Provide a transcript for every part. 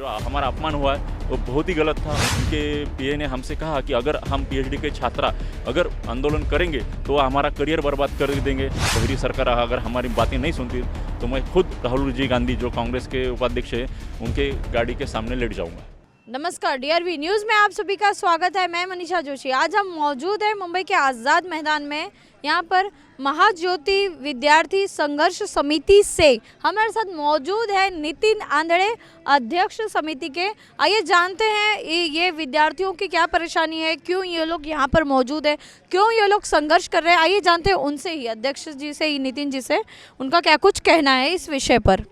जो हमारा अपमान हुआ है वो बहुत ही गलत था। उनके पीए ने हमसे कहा कि अगर हम पीएचडी के छात्रा अगर आंदोलन करेंगे तो हमारा करियर बर्बाद कर देंगे। बहरी सरकार अगर हमारी बातें नहीं सुनती तो मैं खुद राहुल जी गांधी जो कांग्रेस के उपाध्यक्ष हैं उनके गाड़ी के सामने लेट जाऊंगा। नमस्कार, डीआरवी न्यूज़ में आप सभी का स्वागत है। मैं मनीषा जोशी। आज हम मौजूद हैं मुंबई के आज़ाद मैदान में। यहाँ पर महाज्योति विद्यार्थी संघर्ष समिति से हमारे साथ मौजूद है नितिन आंधळे, अध्यक्ष समिति के। आइए जानते हैं ये विद्यार्थियों की क्या परेशानी है, क्यों ये लोग यहाँ पर मौजूद है, क्यों ये लोग संघर्ष कर रहे हैं। आइए जानते हैं उनसे ही, अध्यक्ष जी से ही, नितिन जी से, उनका क्या कुछ कहना है इस विषय पर।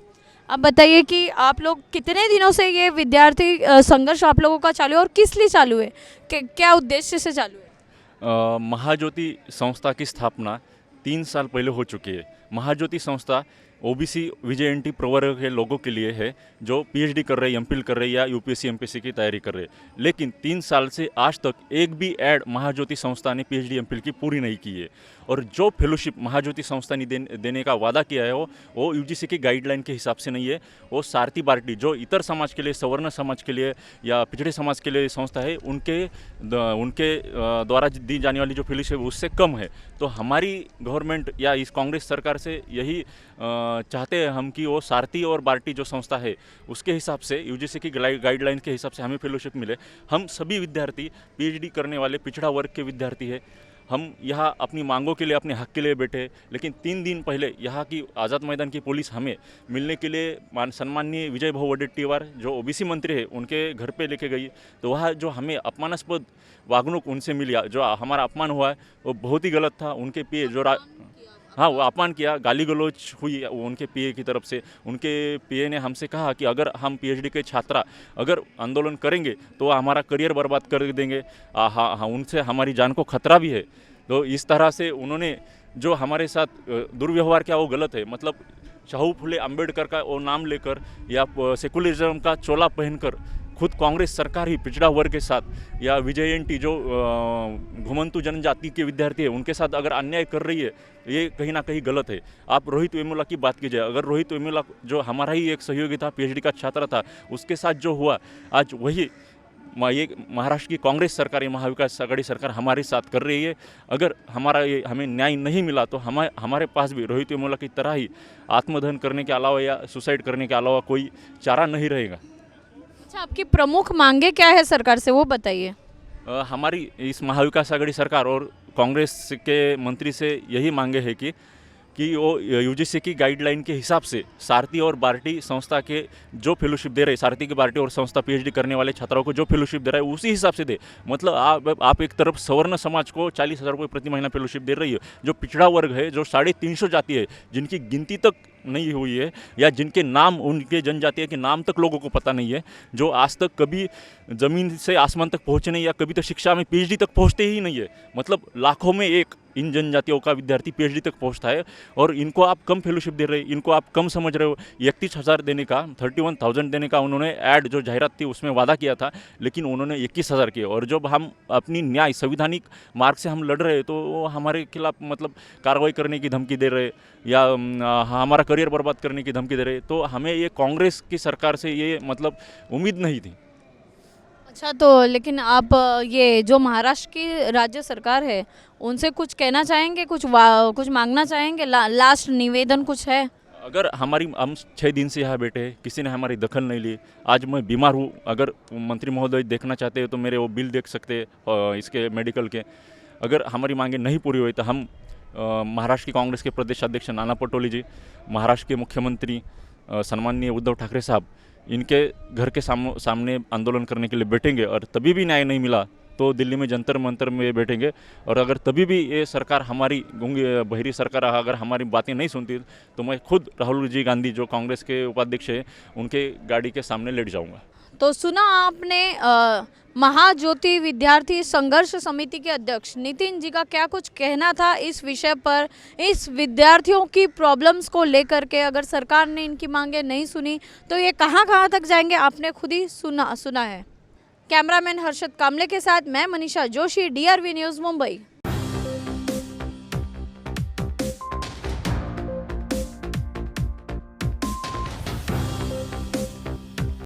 अब बताइए कि आप लोग कितने दिनों से ये विद्यार्थी संघर्ष आप लोगों का चालू है और किस लिए चालू है, क्या उद्देश्य से चालू है? महाज्योति संस्था की स्थापना 3 साल पहले हो चुकी है। महाज्योति संस्था ओबीसी विजेएनटी प्रवर्ग के लोगों के लिए है जो पीएचडी कर रहे हैं, एमफिल कर रहे हैं या यूपीएससी एमपीएससी की तैयारी कर रहे हैं। लेकिन 3 साल से आज तक एक भी ऐड महाज्योति संस्था ने पीएचडी एमफिल की पूरी नहीं की है। और जो फेलोशिप महाज्योति संस्था ने देने का वादा किया है वो यूजीसी की गाइडलाइन के हिसाब से नहीं है। वो सारथी पार्टी जो इतर समाज के लिए, सवर्ण समाज के लिए या पिछड़े समाज के लिए संस्था है उनके द्वारा दी जाने वाली जो फेलोशिप उससे कम है। तो हमारी गवर्नमेंट या इस कांग्रेस सरकार से यही चाहते हैं हम कि वो सारथी और बार्टी जो संस्था है उसके हिसाब से यूजीसी की गाइडलाइन के हिसाब से हमें फेलोशिप मिले। हम सभी विद्यार्थी पीएचडी करने वाले पिछड़ा वर्ग के विद्यार्थी हैं। हम यहाँ अपनी मांगों के लिए, अपने हक के लिए बैठे। लेकिन 3 दिन पहले यहाँ की आज़ाद मैदान की पुलिस हमें मिलने के लिए सम्माननीय विजय भाऊ वडेट्टीवार जो ओबीसी मंत्री है उनके घर पे लेके गई। तो वहाँ जो हमें अपमानास्पद वागणूक उनसे मिली, जो हमारा अपमान हुआ है वो बहुत ही गलत था। उनके पीए जो हाँ वो अपमान किया, गाली गलौज हुई उनके पीए की तरफ से। उनके पीए ने हमसे कहा कि अगर हम पीएचडी के छात्रा अगर आंदोलन करेंगे तो हमारा करियर बर्बाद कर देंगे। हाँ, उनसे हमारी जान को खतरा भी है। तो इस तरह से उन्होंने जो हमारे साथ दुर्व्यवहार किया वो गलत है। मतलब शाहू फुले अम्बेडकर का वो नाम लेकर या सेकुलरिज्म का चोला पहनकर खुद कांग्रेस सरकार ही पिछड़ा वर्ग के साथ या विजेएनटी जो घुमंतु जनजाति के विद्यार्थी है उनके साथ अगर अन्याय कर रही है, ये कहीं ना कहीं गलत है। आप रोहित वेमुला की बात कीजिए। अगर रोहित वेमुला जो हमारा ही एक सहयोगी था, पीएचडी का छात्र था, उसके साथ जो हुआ आज वही ये महाराष्ट्र की कांग्रेस सरकार, ये महाविकास आघाड़ी सरकार हमारे साथ कर रही है। अगर हमें न्याय नहीं मिला तो हमारे पास भी रोहित वेमुला की तरह ही आत्मदहन करने के अलावा या सुसाइड करने के अलावा कोई चारा नहीं रहेगा। अच्छा, आपकी प्रमुख मांगे क्या है सरकार से, वो बताइए। हमारी इस महाविकास आघाड़ी सरकार और कांग्रेस के मंत्री से यही मांगे है कि वो यूजीसी की गाइडलाइन के हिसाब से सारथी और बार्टी संस्था के जो फेलोशिप दे रहे, सारथी की बार्टी और संस्था पीएचडी करने वाले छात्रों को जो फेलोशिप दे रहा है उसी हिसाब से दे। मतलब आप एक तरफ सवर्ण समाज को 40,000 रुपये प्रति महीना फेलोशिप दे रही है, जो पिछड़ा वर्ग है, जो 350 जाति है, जिनकी गिनती तक नहीं हुई है या जिनके नाम, उनके जनजातीय के नाम तक लोगों को पता नहीं है, जो आज तक कभी ज़मीन से आसमान तक पहुँचे नहीं या कभी तो शिक्षा में पीएचडी तक पहुँचते ही नहीं है। मतलब लाखों में एक इन जनजातियों का विद्यार्थी पीएचडी तक पहुंचता है और इनको आप कम फेलोशिप दे रहे हैं, इनको आप कम समझ रहे हो। 31,000 देने का, 31,000 देने का उन्होंने ऐड जो जाहिरात थी उसमें वादा किया था, लेकिन उन्होंने 21,000 किए। और जब हम अपनी न्याय संविधानिक मार्ग से हम लड़ रहे हैं तो वो हमारे खिलाफ मतलब कार्रवाई करने की धमकी दे रहे या हमारा करियर बर्बाद करने की धमकी दे रहे। तो हमें ये कांग्रेस की सरकार से ये मतलब उम्मीद नहीं थी। अच्छा, तो लेकिन आप ये जो महाराष्ट्र की राज्य सरकार है उनसे कुछ कहना चाहेंगे, कुछ मांगना चाहेंगे? लास्ट निवेदन कुछ है? अगर हम 6 दिन से यहाँ बैठे हैं, किसी ने हमारी दखल नहीं ली। आज मैं बीमार हूँ, अगर मंत्री महोदय देखना चाहते हैं तो मेरे वो बिल देख सकते हैं इसके मेडिकल के। अगर हमारी मांगे नहीं पूरी हुई तो हम महाराष्ट्र की कांग्रेस के प्रदेश अध्यक्ष नाना पटोले जी, महाराष्ट्र के मुख्यमंत्री सम्माननीय उद्धव ठाकरे साहब, इनके घर के सामने आंदोलन करने के लिए बैठेंगे। और तभी भी न्याय नहीं मिला तो दिल्ली में जंतर मंतर में बैठेंगे। और अगर तभी भी ये सरकार हमारी बहरी सरकार अगर हमारी बातें नहीं सुनती तो मैं खुद राहुल जी गांधी जो कांग्रेस के उपाध्यक्ष हैं उनके गाड़ी के सामने लेट जाऊंगा। तो सुना आपने महाज्योति विद्यार्थी संघर्ष समिति के अध्यक्ष नितिन जी का क्या कुछ कहना था इस विषय पर, इस विद्यार्थियों की प्रॉब्लम्स को लेकर के। अगर सरकार ने इनकी मांगे नहीं सुनी तो ये कहाँ तक जाएंगे, आपने खुद ही सुना है। कैमरामैन हर्षद कामले के साथ मैं मनीषा जोशी, डीआरवी न्यूज़ मुंबई।